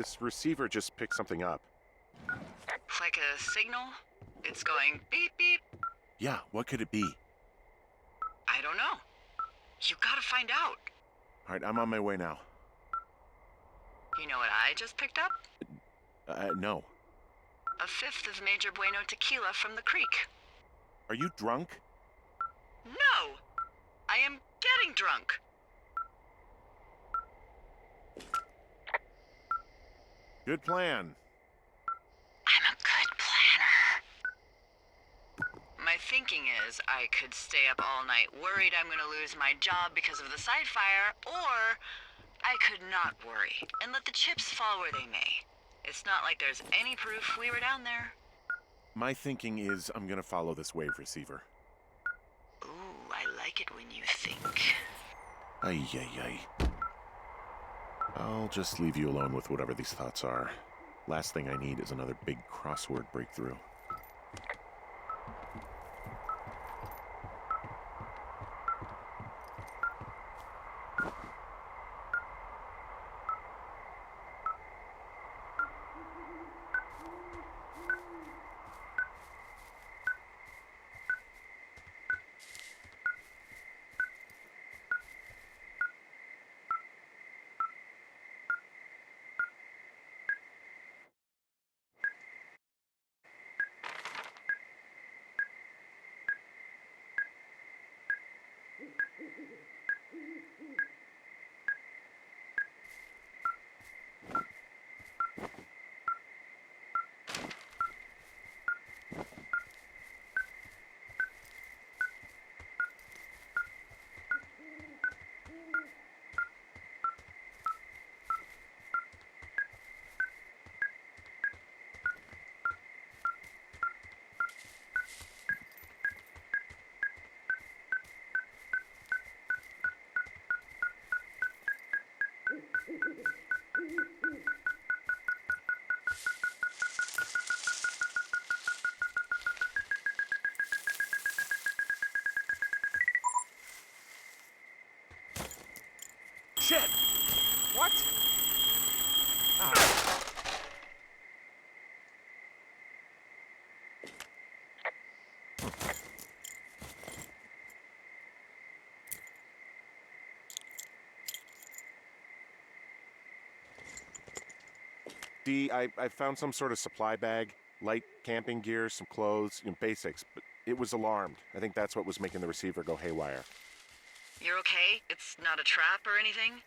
This receiver just picked something up. Like a signal? It's going beep beep. Yeah, what could it be? I don't know. You gotta find out. All right, I'm on my way now. You know what I just picked up? No. A fifth of Major Bueno tequila from the creek. Are you drunk? No! I am getting drunk. Good plan. I'm a good planner. My thinking is I could stay up all night worried I'm gonna lose my job because of the side fire, or I could not worry and let the chips fall where they may. It's not like there's any proof we were down there. My thinking is I'm gonna follow this wave receiver. Ooh, I like it when you think. Ay, ay, ay. I'll just leave you alone with whatever these thoughts are. Last thing I need is another big crossword breakthrough. Shit! What? Ah. I found some sort of supply bag, light camping gear, some clothes, basics, but it was alarmed. I think that's what was making the receiver go haywire. You're okay? It's not a trap or anything?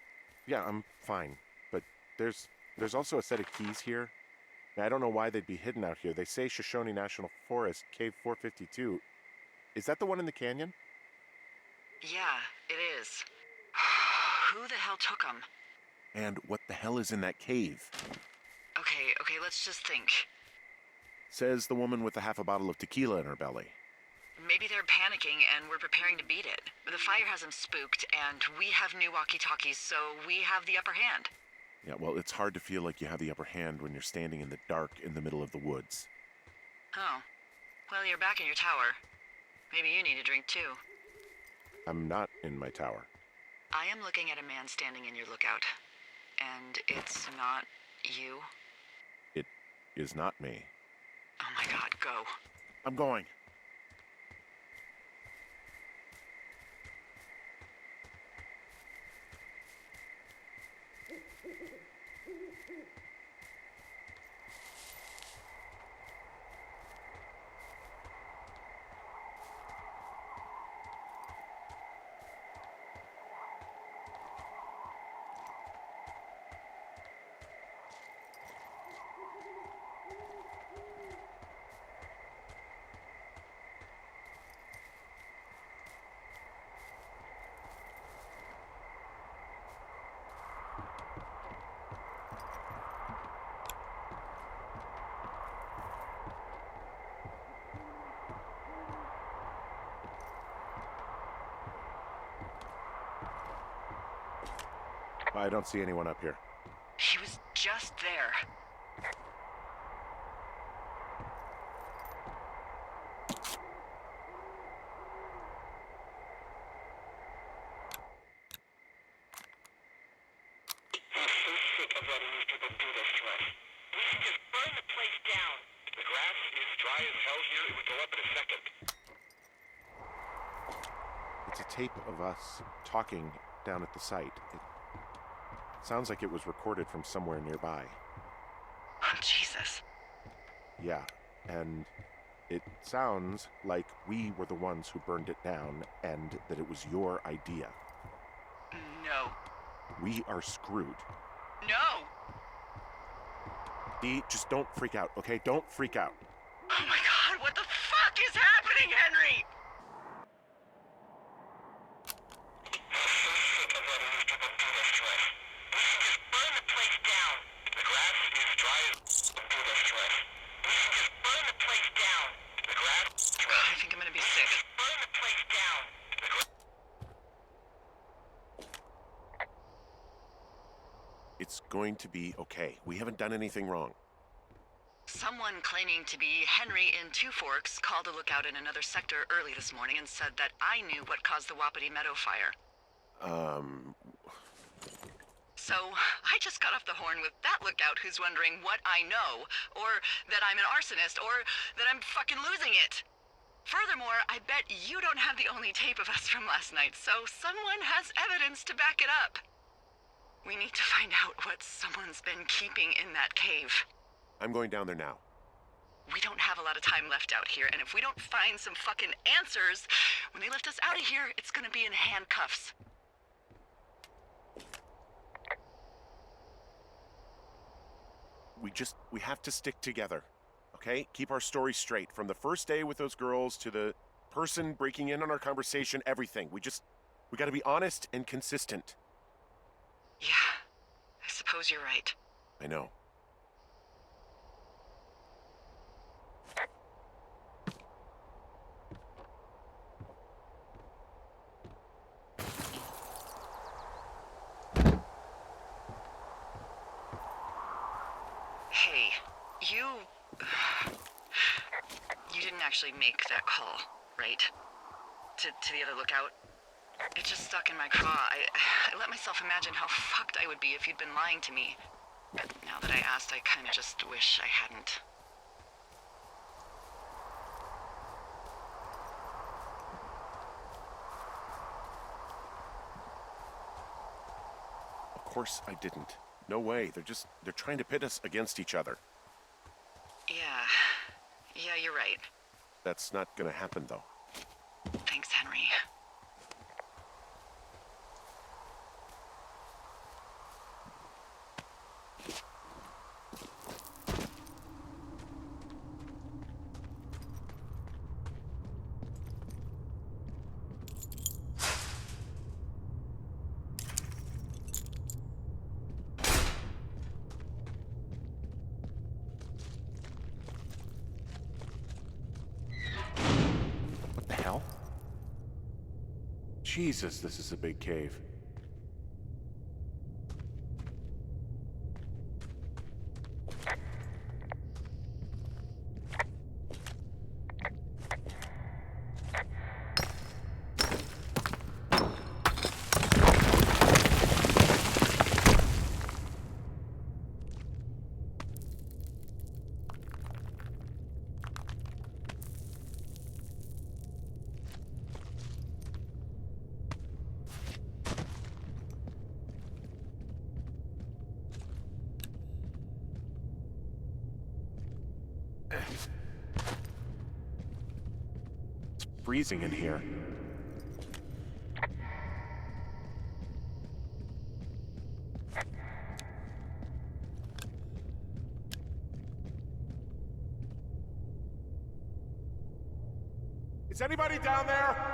Yeah, I'm fine, but there's also a set of keys here. Now, I don't know why they'd be hidden out here. They say Shoshone National Forest, Cave 452. Is that the one in the canyon? Yeah, it is. Who the hell took them? And what the hell is in that cave? Okay, let's just think. Says the woman with a half a bottle of tequila in her belly. Maybe they're panicking and we're preparing to beat it. The fire has them spooked, and we have new walkie-talkies, so we have the upper hand. Yeah, well, it's hard to feel like you have the upper hand when you're standing in the dark in the middle of the woods. Oh. Well, you're back in your tower. Maybe you need a drink, too. I'm not in my tower. I am looking at a man standing in your lookout. And it's not you? It is not me. Oh my god, go. I'm going. I don't see anyone up here. He was just there. of letting these people do this to us. We should just burn the place down. The grass is dry as hell here. It would go up in a second. It's a tape of us talking down at the site. It sounds like it was recorded from somewhere nearby. Oh, Jesus. Yeah, and it sounds like we were the ones who burned it down and that it was your idea. No. We are screwed. No! Dee, just don't freak out, okay? Don't freak out. Oh my God, what the fuck is happening, Henry? I think I'm gonna be sick. It's going to be okay. We haven't done anything wrong. Someone claiming to be Henry in Two Forks called a lookout in another sector early this morning and said that I knew what caused the Wapiti Meadow fire. So, I just got off the horn with that lookout who's wondering what I know, or that I'm an arsonist, or that I'm fucking losing it. Furthermore, I bet you don't have the only tape of us from last night, so someone has evidence to back it up. We need to find out what someone's been keeping in that cave. I'm going down there now. We don't have a lot of time left out here, and if we don't find some fucking answers, when they lift us out of here, it's gonna be in handcuffs. We have to stick together, okay? Keep our story straight. From the first day with those girls to the person breaking in on our conversation, everything. We gotta be honest and consistent. Yeah, I suppose you're right. I know. Hey, you didn't actually make that call, right? To the other lookout? It just stuck in my craw. I let myself imagine how fucked I would be if you'd been lying to me. But now that I asked, I kinda just wish I hadn't. Of course I didn't. No way. They're trying to pit us against each other. Yeah, you're right. That's not gonna happen, though. Thanks, Henry. What the hell? Jesus, this is a big cave. It's freezing in here. Is anybody down there?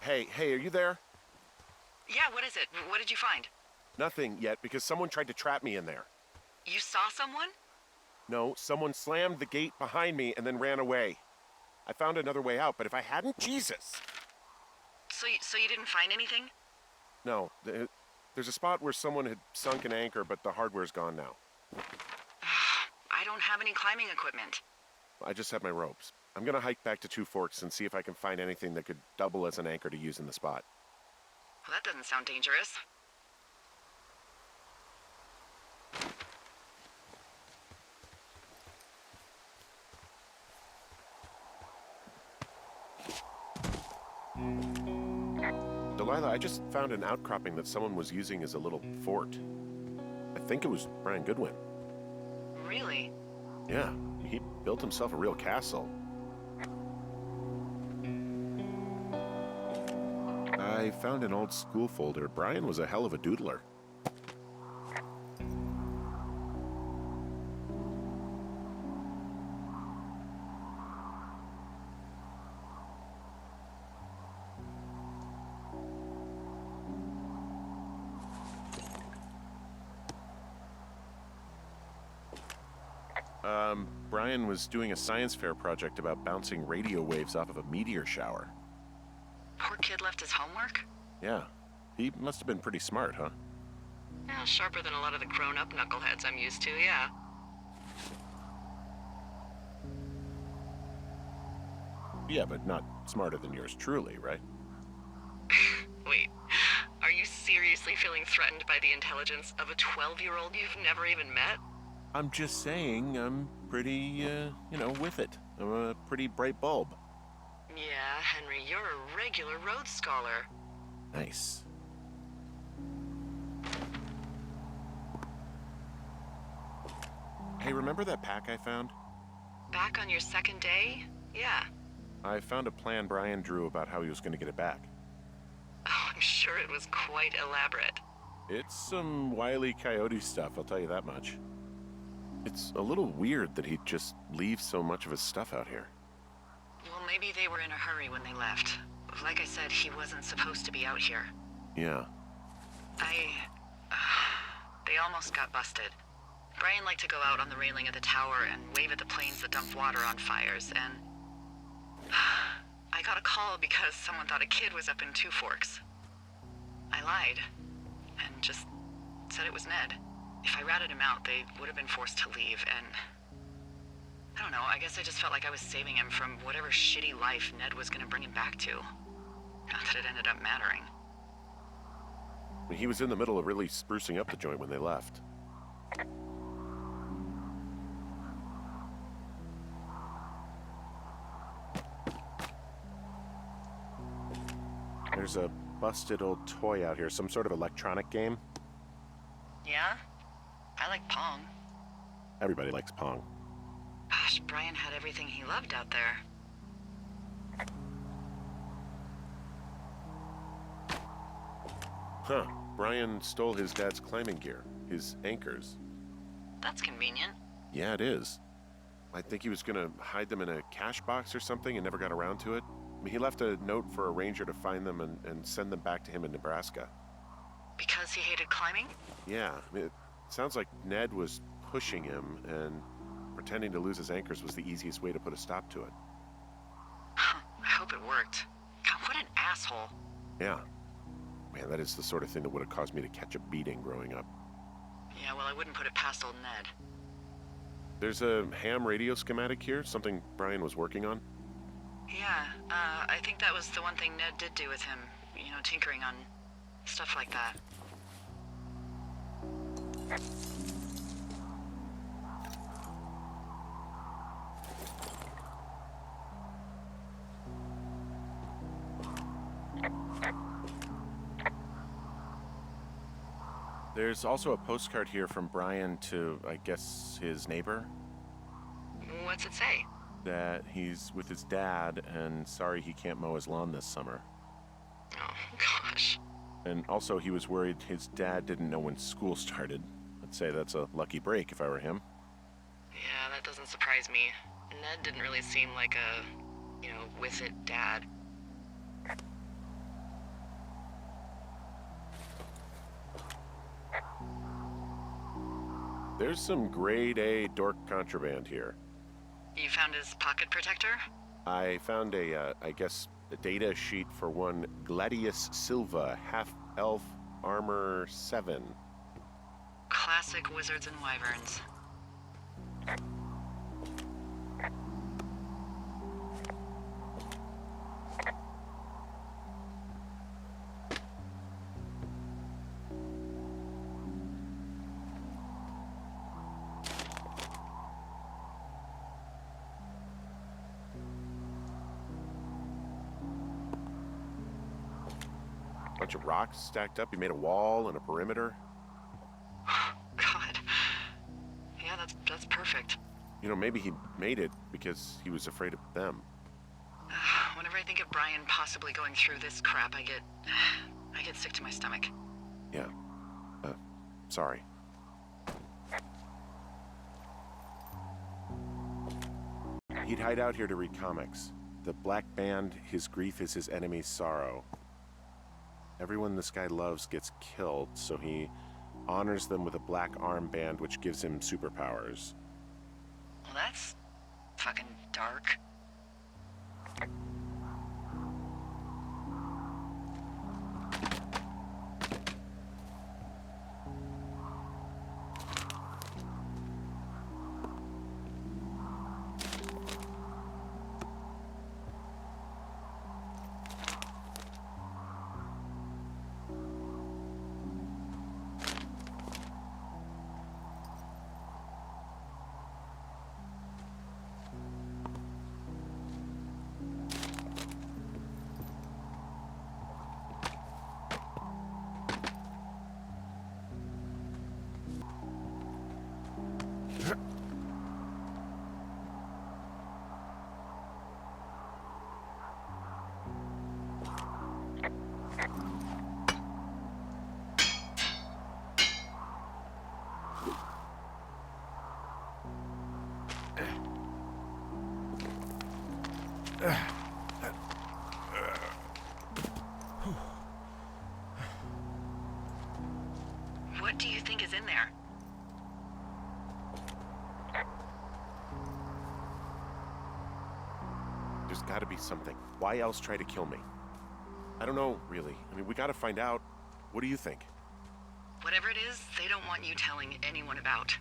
Hey, are you there? Yeah, what is it? What did you find? Nothing yet, because someone tried to trap me in there. You saw someone? No, someone slammed the gate behind me and then ran away. I found another way out, but if I hadn't, Jesus! So you didn't find anything? No, there's a spot where someone had sunk an anchor, but the hardware's gone now. I don't have any climbing equipment. I just have my ropes. I'm gonna hike back to Two Forks and see if I can find anything that could double as an anchor to use in the spot. Well, that doesn't sound dangerous. Delilah, I just found an outcropping that someone was using as a little fort. I think it was Brian Goodwin. Really? Yeah, he built himself a real castle. I found an old school folder. Brian was a hell of a doodler. Brian was doing a science fair project about bouncing radio waves off of a meteor shower. Poor kid left his homework? Yeah, he must have been pretty smart, huh? Yeah, sharper than a lot of the grown-up knuckleheads I'm used to, yeah. Yeah, but not smarter than yours truly, right? Wait, are you seriously feeling threatened by the intelligence of a 12-year-old you've never even met? I'm just saying I'm pretty, with it. I'm a pretty bright bulb. Yeah, Henry, you're a regular Rhodes Scholar. Nice. Hey, remember that pack I found? Back on your second day? Yeah. I found a plan Brian drew about how he was going to get it back. Oh, I'm sure it was quite elaborate. It's some Wile E. Coyote stuff, I'll tell you that much. It's a little weird that he'd just leave so much of his stuff out here. Well, maybe they were in a hurry when they left. Like I said, he wasn't supposed to be out here. Yeah. They almost got busted. Brian liked to go out on the railing of the tower and wave at the planes that dump water on fires, and I got a call because someone thought a kid was up in Two Forks. I lied, and just said it was Ned. If I ratted him out, they would have been forced to leave, and I don't know, I guess I just felt like I was saving him from whatever shitty life Ned was gonna bring him back to. Not that it ended up mattering. He was in the middle of really sprucing up the joint when they left. There's a busted old toy out here, some sort of electronic game. Yeah? I like Pong. Everybody likes Pong. Gosh, Brian had everything he loved out there. Huh. Brian stole his dad's climbing gear, his anchors. That's convenient. Yeah, it is. I think he was gonna hide them in a cash box or something and never got around to it. I mean, he left a note for a ranger to find them and send them back to him in Nebraska. Because he hated climbing? Yeah, I mean, it sounds like Ned was pushing him, and pretending to lose his anchors was the easiest way to put a stop to it. I hope it worked. God, what an asshole. Yeah. Man, that is the sort of thing that would have caused me to catch a beating growing up. Yeah, well, I wouldn't put it past old Ned. There's a ham radio schematic here, something Brian was working on. Yeah, I think that was the one thing Ned did do with him. You know, tinkering on stuff like that. There's also a postcard here from Brian to, I guess, his neighbor. What's it say? That he's with his dad and sorry he can't mow his lawn this summer. Oh, gosh. And also he was worried his dad didn't know when school started. I'd say that's a lucky break if I were him. Yeah, that doesn't surprise me. Ned didn't really seem like a, with it dad. There's some grade A dork contraband here. You found his pocket protector? I found a data sheet for one Gladius Silva, half-elf, armor 7. Classic wizards and wyverns. Bunch of rocks stacked up. He made a wall and a perimeter. God. Yeah, that's perfect. You know, maybe he made it because he was afraid of them. Whenever I think of Brian possibly going through this crap, I get sick to my stomach. Yeah. Sorry. He'd hide out here to read comics. The Black Band, his grief is his enemy's sorrow. Everyone this guy loves gets killed, so he honors them with a black armband which gives him superpowers. Well, that's fucking dark. What do you think is in there? There's gotta be something. Why else try to kill me? I don't know, really. I mean, we gotta find out. What do you think? Whatever it is, they don't want you telling anyone about.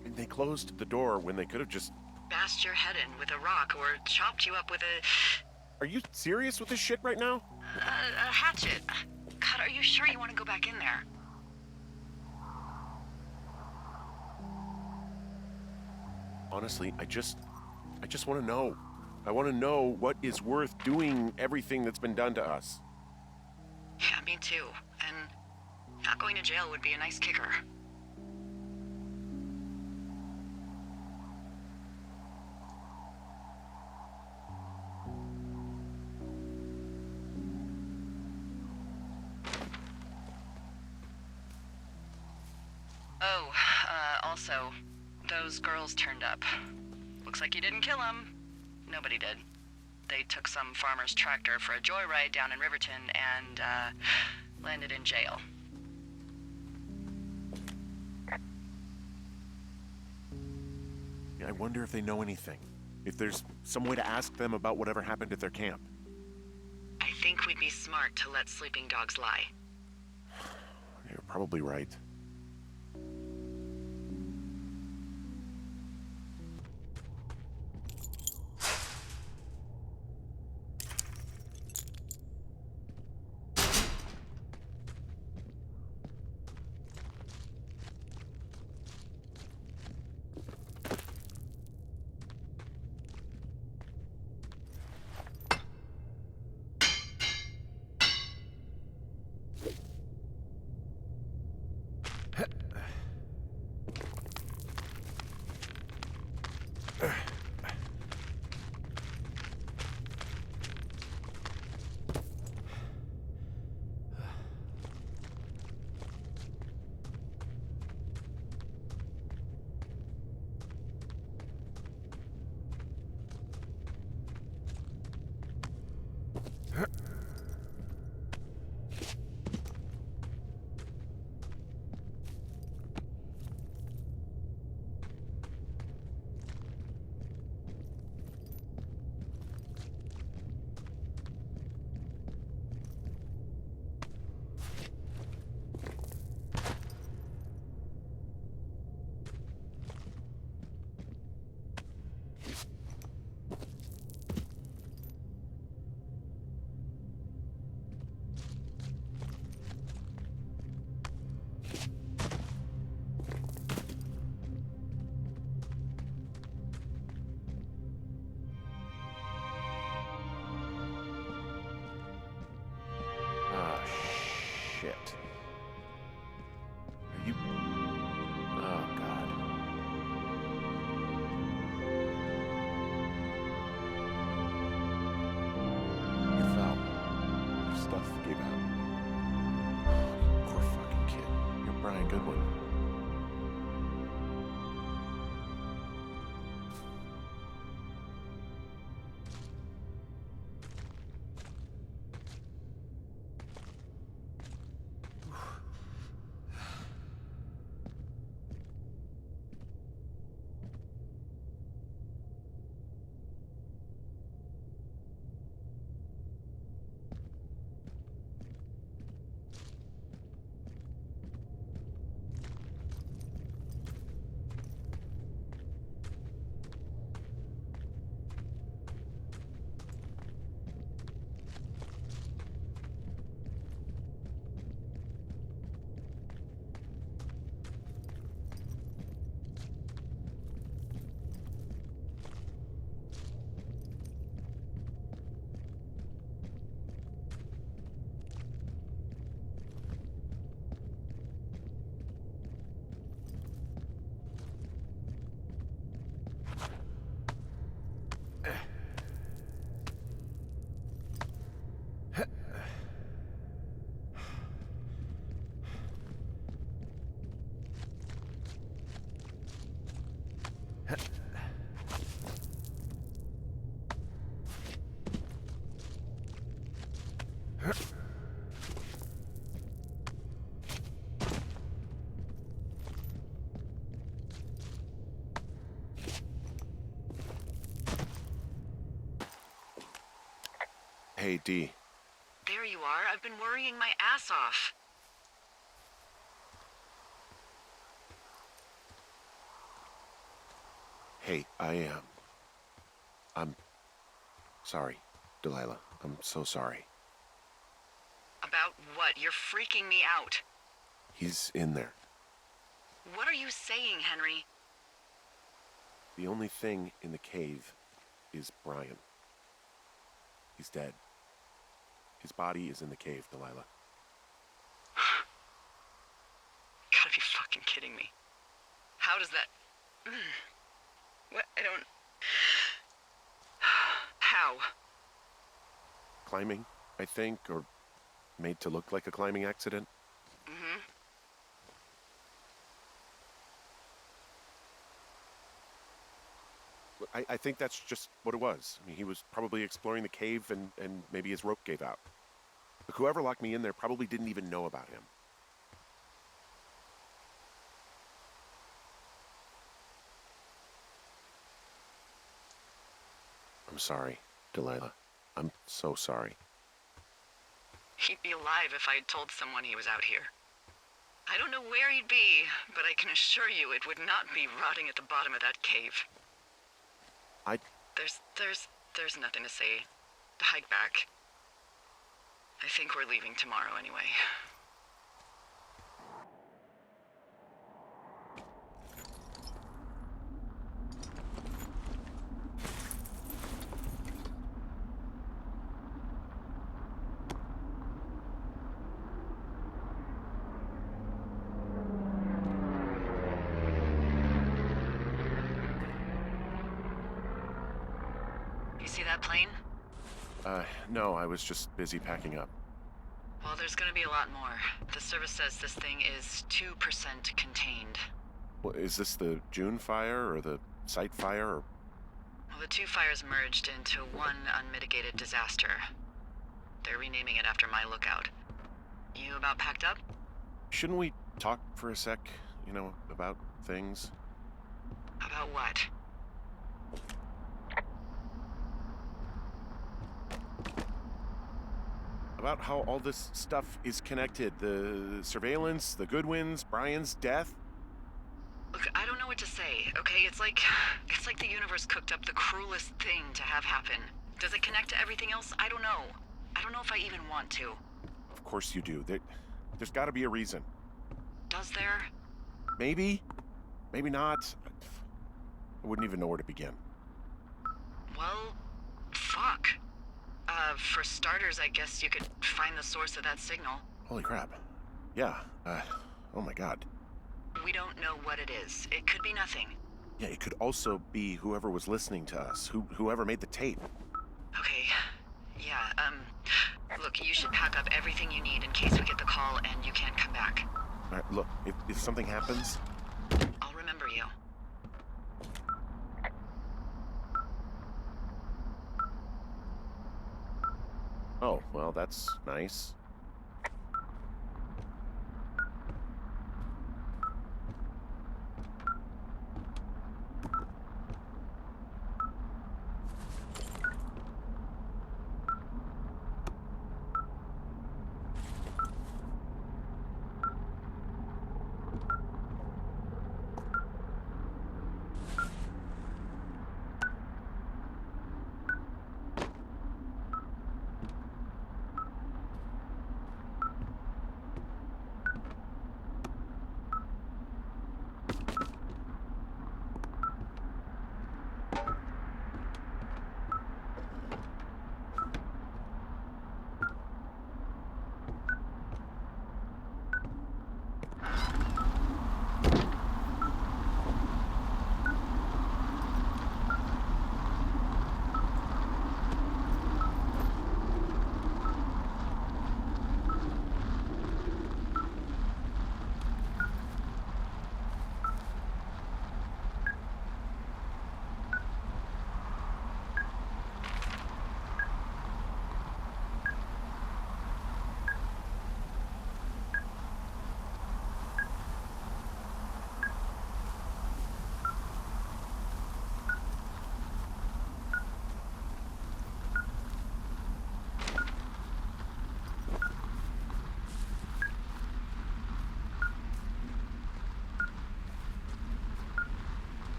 I mean, they closed the door when they could have just... Bashed your head in with a rock or chopped you up with Are you serious with this shit right now? a hatchet. God, are you sure you want to go back in there? Honestly, I just want to know. I want to know what is worth doing everything that's been done to us. Yeah, me too. And not going to jail would be a nice kicker. Oh, also, those girls turned up. Looks like you didn't kill them. Nobody did. They took some farmer's tractor for a joyride down in Riverton and, landed in jail. I wonder if they know anything. If there's some way to ask them about whatever happened at their camp. I think we'd be smart to let sleeping dogs lie. You're probably right. Hey, D. There you are. I've been worrying my ass off. Hey, I'm sorry, Delilah. I'm so sorry. About what? You're freaking me out. He's in there. What are you saying, Henry? The only thing in the cave is Brian. He's dead. His body is in the cave, Delilah. Gotta be fucking kidding me. How does that... What? I don't... How? Climbing, I think, or made to look like a climbing accident. Mm-hmm. I think that's just what it was. I mean, he was probably exploring the cave and maybe his rope gave out. But whoever locked me in there probably didn't even know about him. I'm sorry, Delilah. I'm so sorry. He'd be alive if I had told someone he was out here. I don't know where he'd be, but I can assure you it would not be rotting at the bottom of that cave. There's nothing to say. Hike back. I think we're leaving tomorrow anyway. You see that plane? No, I was just busy packing up. Well, there's gonna be a lot more. The service says this thing is 2% contained. Well, is this the June fire or the site fire or... Well, the two fires merged into one unmitigated disaster. They're renaming it after my lookout. You about packed up? Shouldn't we talk for a sec, you know, about things? About what? About how all this stuff is connected. The surveillance, the Goodwins, Brian's death. Look, I don't know what to say, okay? It's like the universe cooked up the cruelest thing to have happen. Does it connect to everything else? I don't know. I don't know if I even want to. Of course you do. There's gotta be a reason. Does there? Maybe. Maybe not. I wouldn't even know where to begin. Well, fuck. For starters, I guess you could find the source of that signal. Holy crap. Yeah, oh my god. We don't know what it is. It could be nothing. Yeah, it could also be whoever was listening to us, whoever made the tape. Okay. Yeah, look, you should pack up everything you need in case we get the call and you can't come back. All right, look, if something happens... I'll remember you. Oh, well, that's nice.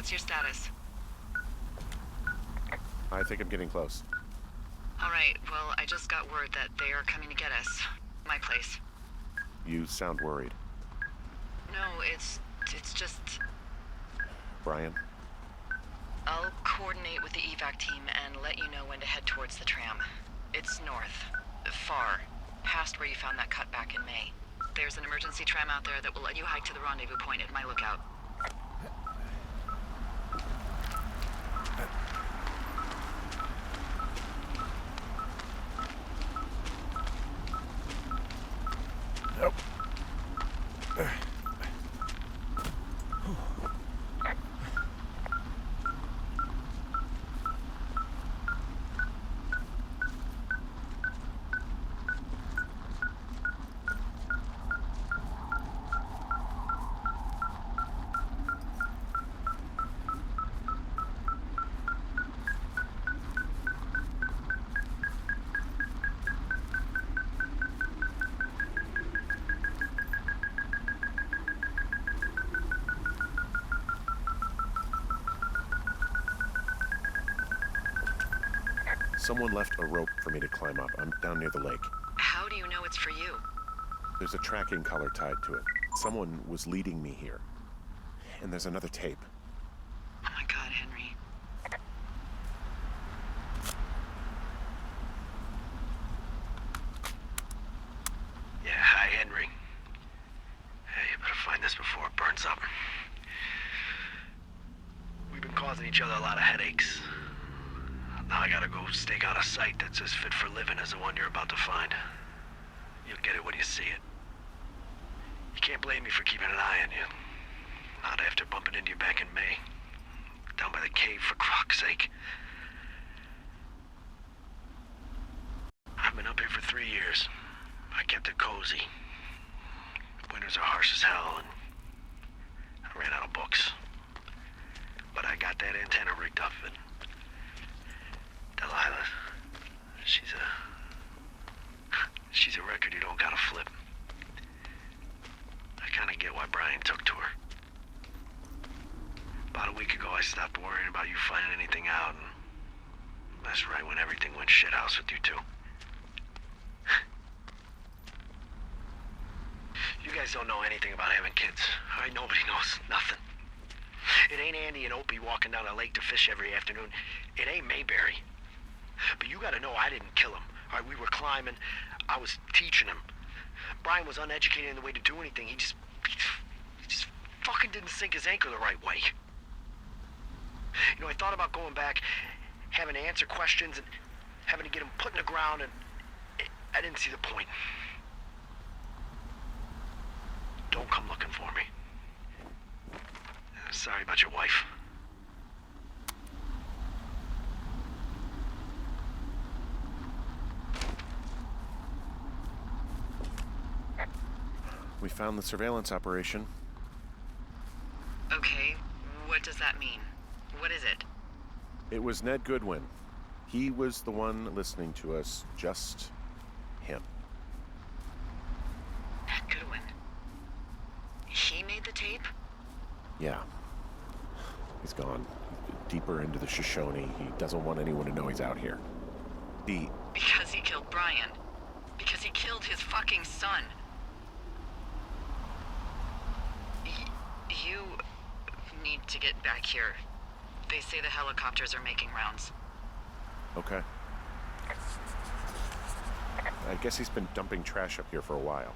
What's your status? I think I'm getting close. Alright, well, I just got word that they are coming to get us. My place. You sound worried. No, it's just... Brian? I'll coordinate with the evac team and let you know when to head towards the tram. It's north. Far. Past where you found that cut back in May. There's an emergency tram out there that will let you hike to the rendezvous point at my lookout. Nope. Someone left a rope for me to climb up. I'm down near the lake. How do you know it's for you? There's a tracking collar tied to it. Someone was leading me here. And there's another tape. Oh my god, Henry. Yeah, hi, Henry. Hey, you better find this before it burns up. We've been causing each other a lot of headaches. Now I gotta go stake out a site that's as fit for living as the one you're about to find. You'll get it when you see it. You can't blame me for keeping an eye on you. Not after bumping into you back in May. Down by the cave, for croc's sake. I've been up here for 3 years. I kept it cozy. Winters are harsh as hell, and I ran out of books. But I got that antenna rigged up, and Delilah, she's a record you don't gotta flip. I kinda get why Brian took to her. About a week ago, I stopped worrying about you finding anything out, and that's right when everything went shithouse with you two. You guys don't know anything about having kids. All right, nobody knows nothing. It ain't Andy and Opie walking down a lake to fish every afternoon. It ain't Mayberry. But you gotta know I didn't kill him. All right, we were climbing. I was teaching him. Brian was uneducated in the way to do anything. He just fucking didn't sink his anchor the right way. You know, I thought about going back, having to answer questions and having to get him put in the ground, and I didn't see the point. Don't come looking for me. Sorry about your wife. We found the surveillance operation. Okay, what does that mean? What is it? It was Ned Goodwin. He was the one listening to us, just him. Ned Goodwin. He made the tape? Yeah. He's gone. Deeper into the Shoshone. He doesn't want anyone to know he's out here. Because he killed Brian. Because he killed his fucking son. You need to get back here. They say the helicopters are making rounds. Okay. I guess he's been dumping trash up here for a while.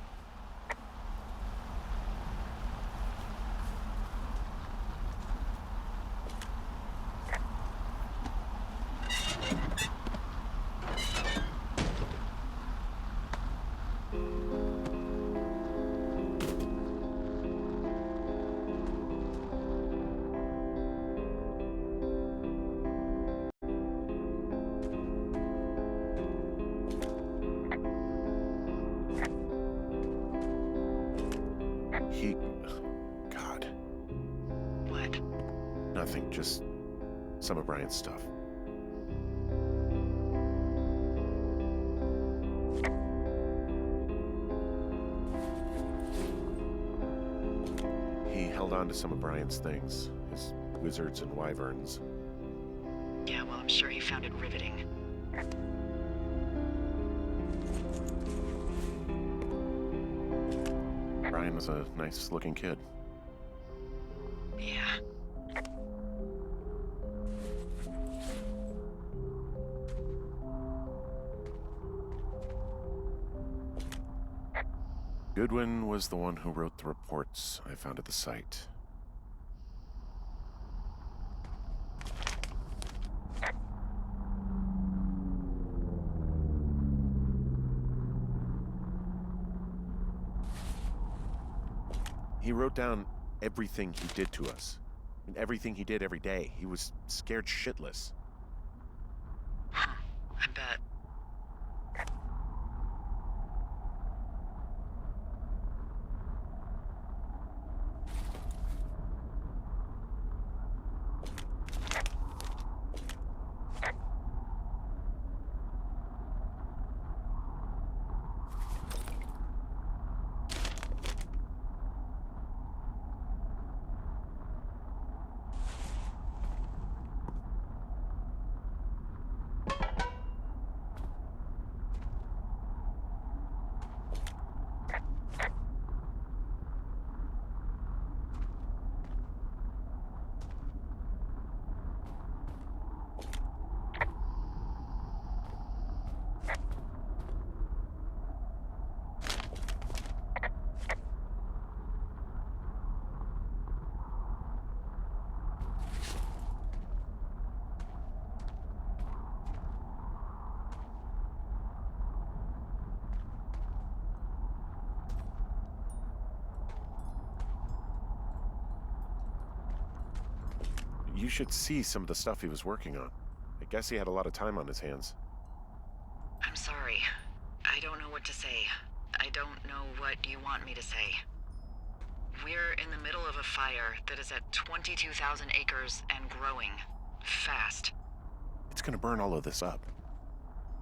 God. What? Nothing, just some of Brian's stuff. He held on to some of Brian's things. His wizards and wyverns. Yeah, well, I'm sure he found it riveting. Brian was a nice-looking kid. Yeah. Goodwin was the one who wrote the reports I found at the site. He wrote down everything he did to us. And everything he did every day. He was scared shitless. Huh. I bet. You should see some of the stuff he was working on. I guess he had a lot of time on his hands. I'm sorry. I don't know what to say. I don't know what you want me to say. We're in the middle of a fire that is at 22,000 acres and growing. Fast. It's gonna burn all of this up.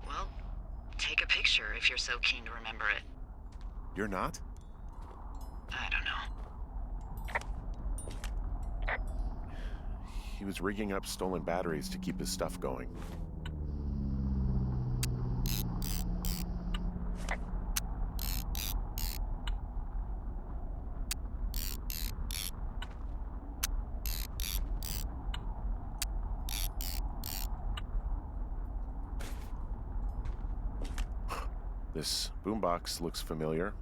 Well, take a picture if you're so keen to remember it. You're not? I don't know. He was rigging up stolen batteries to keep his stuff going. This boombox looks familiar.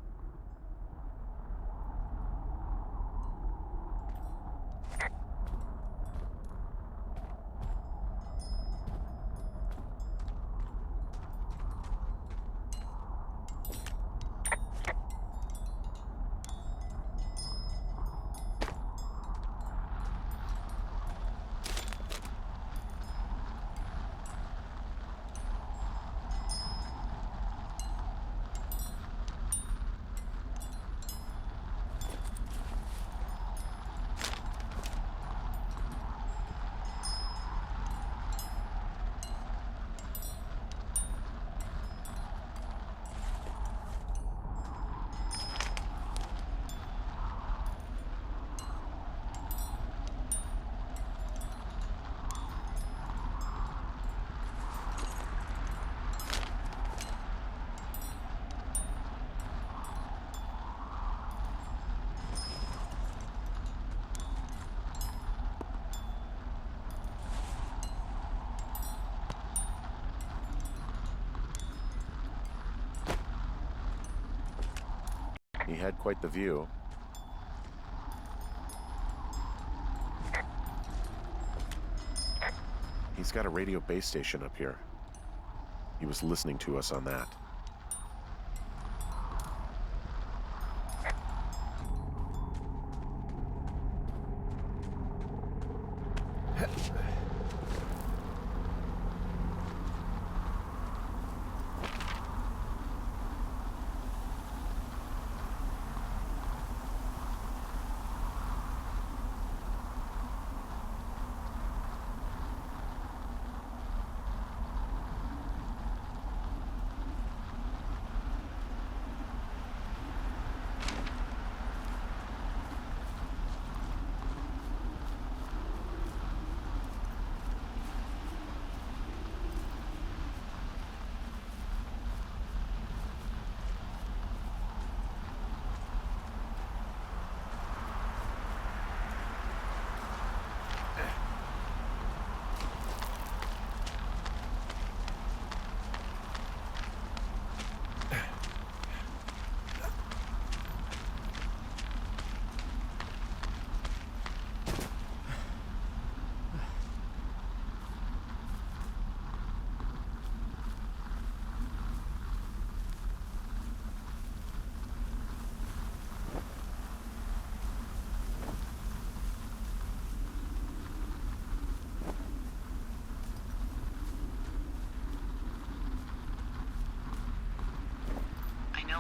He had quite the view. He's got a radio base station up here. He was listening to us on that.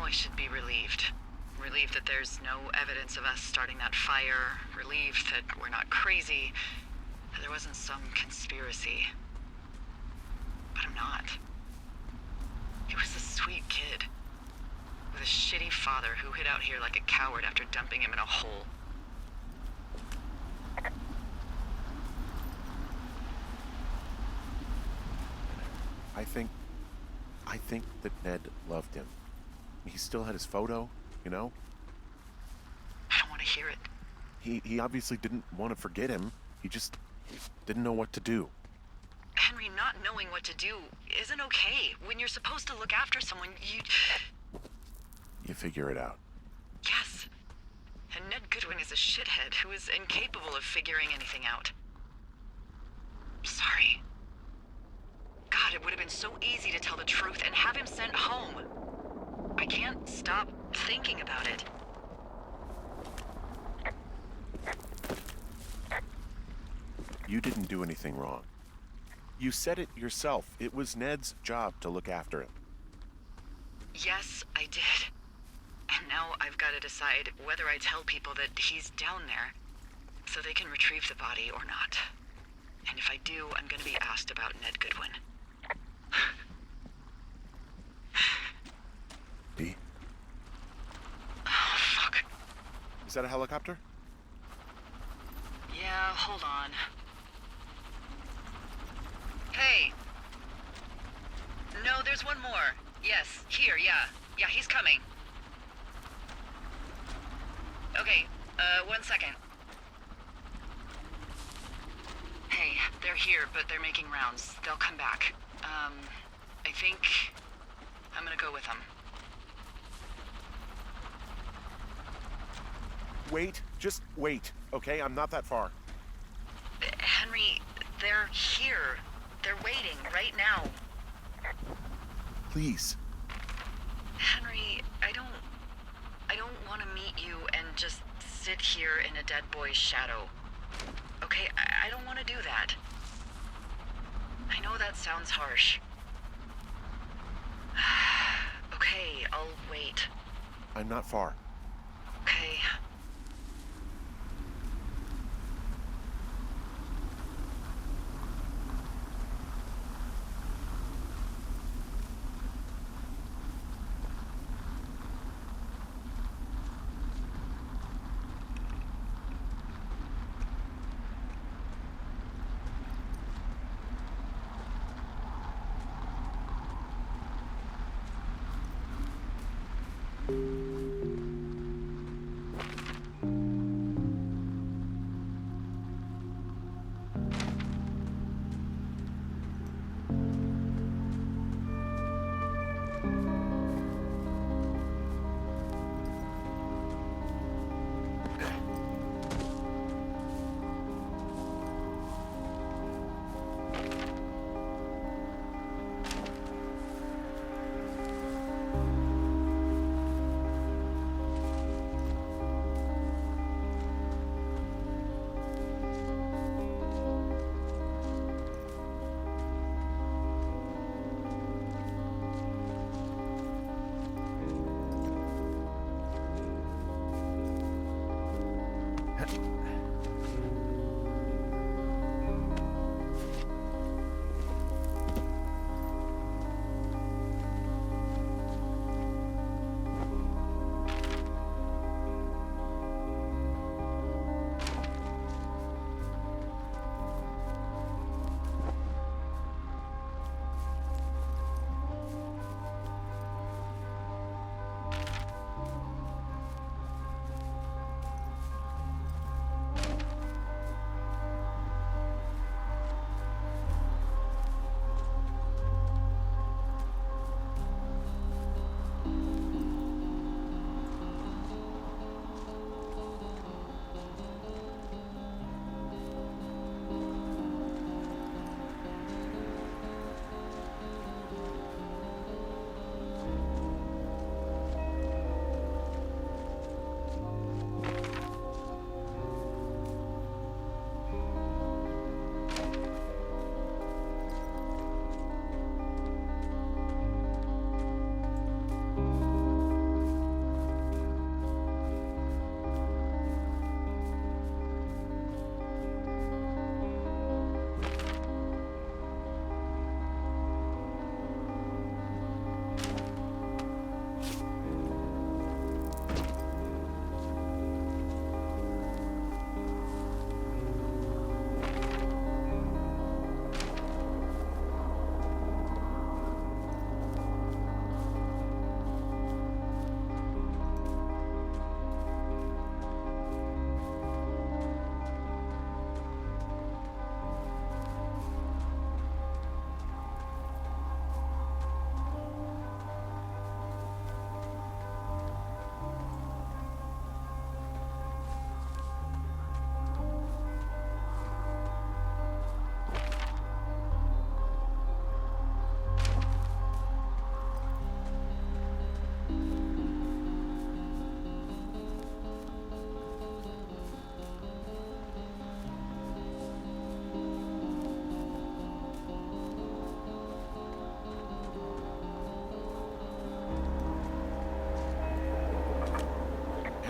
I should be relieved. Relieved that there's no evidence of us starting that fire. Relieved that we're not crazy. That there wasn't some conspiracy. But I'm not. He was a sweet kid. With a shitty father who hid out here like a coward after dumping him in a hole. I think that Ned loved him. He still had his photo, you know? I don't want to hear it. He obviously didn't want to forget him. He just didn't know what to do. Henry, not knowing what to do isn't okay. When you're supposed to look after someone, You figure it out. Yes. And Ned Goodwin is a shithead who is incapable of figuring anything out. Sorry. God, it would have been so easy to tell the truth and have him sent home. I can't stop thinking about it. You didn't do anything wrong. You said it yourself. It was Ned's job to look after him. Yes, I did. And now I've got to decide whether I tell people that he's down there so they can retrieve the body or not. And if I do, I'm going to be asked about Ned Goodwin. Dee? Oh, fuck. Is that a helicopter? Yeah, hold on. Hey. No, there's one more. Yes, here, yeah. Yeah, he's coming. Okay, 1 second. Hey, they're here, but they're making rounds. They'll come back. I think I'm gonna go with them. Wait, just wait, okay? I'm not that far. Henry, they're here. They're waiting right now. Please. Henry, I don't want to meet you and just sit here in a dead boy's shadow. Okay, I don't want to do that. I know that sounds harsh. Okay, I'll wait. I'm not far. Okay.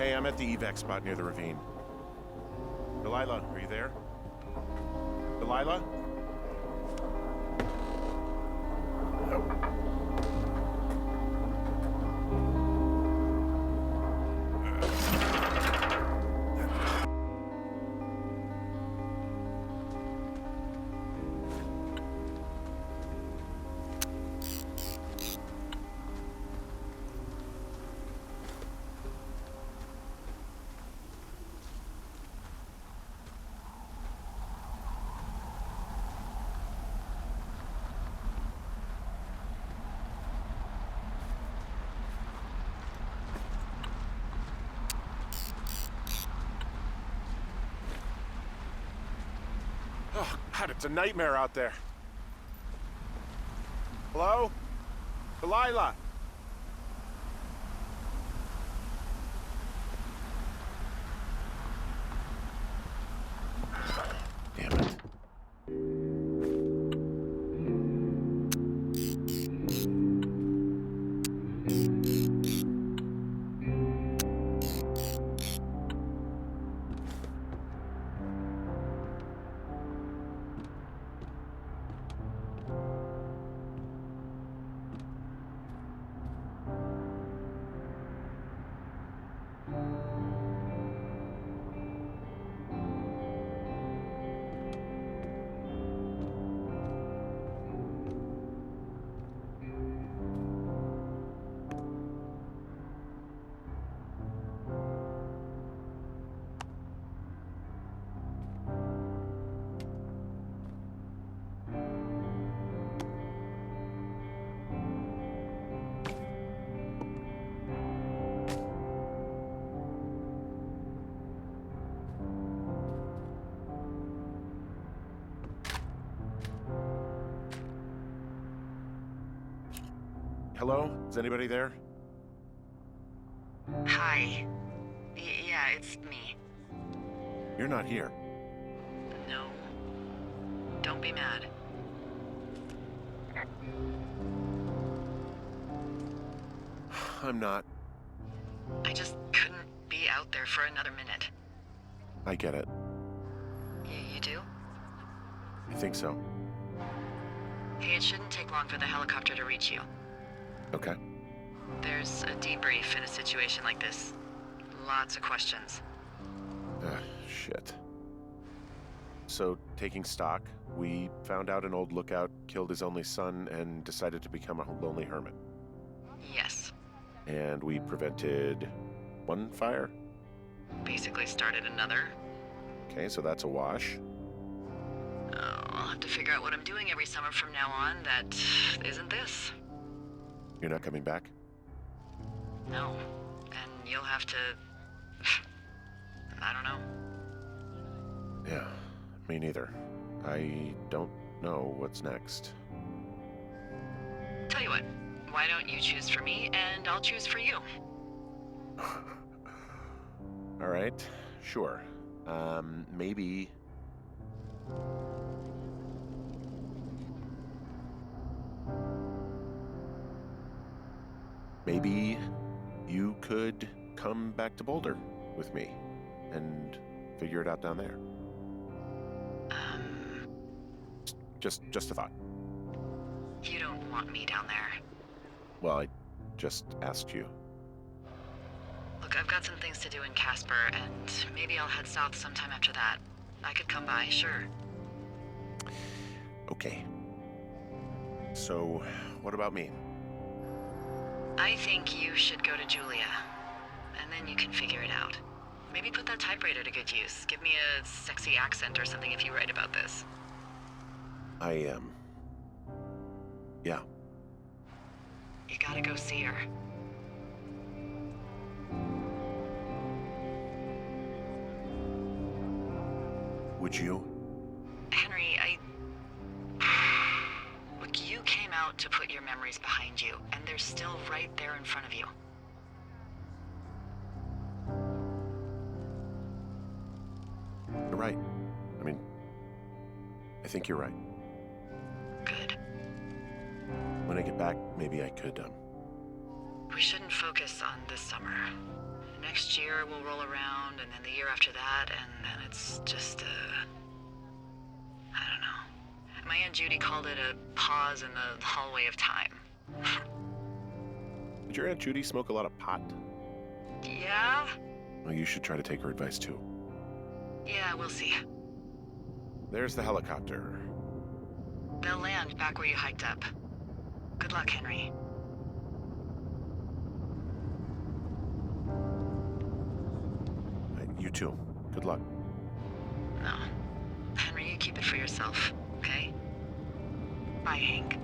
Hey, I'm at the evac spot near the ravine. Delilah, are you there? Delilah? Oh, God, it's a nightmare out there. Hello? Delilah? Damn it. Hello? Is anybody there? Hi. Yeah, it's me. You're not here. No. Don't be mad. I'm not. I just couldn't be out there for another minute. I get it. You do? I think so. Hey, it shouldn't take long for the helicopter to reach you. Okay. There's a debrief in a situation like this. Lots of questions. Shit. So, taking stock, we found out an old lookout killed his only son and decided to become a lonely hermit. Yes. And we prevented one fire? Basically started another. Okay, so that's a wash. Oh, I'll have to figure out what I'm doing every summer from now on that isn't this. You're not coming back? No. And you'll have to... I don't know. Yeah, me neither. I don't know what's next. Tell you what, why don't you choose for me and I'll choose for you? All right, sure. Maybe... Maybe you could come back to Boulder with me and figure it out down there. Just a thought. You don't want me down there. Well, I just asked you. Look, I've got some things to do in Casper, and maybe I'll head south sometime after that. I could come by, sure. Okay. So, what about me? I think you should go to Julia, and then you can figure it out. Maybe put that typewriter to good use. Give me a sexy accent or something if you write about this. Yeah. You gotta go see her. Would you? Henry, Look, you came out to put your memories behind you, and they're still right there in front of you. You're right. I mean, I think you're right. Good. When I get back, maybe I could, We shouldn't focus on this summer. next year will roll around, and then the year after that, and then it's just, I don't know. My Aunt Judy called it a pause in the hallway of time. Did your Aunt Judy smoke a lot of pot? Yeah? Well, you should try to take her advice too. Yeah, we'll see. There's the helicopter. They'll land back where you hiked up. Good luck, Henry. You too. Good luck. No. Henry, you keep it for yourself, okay? Bye, Hank.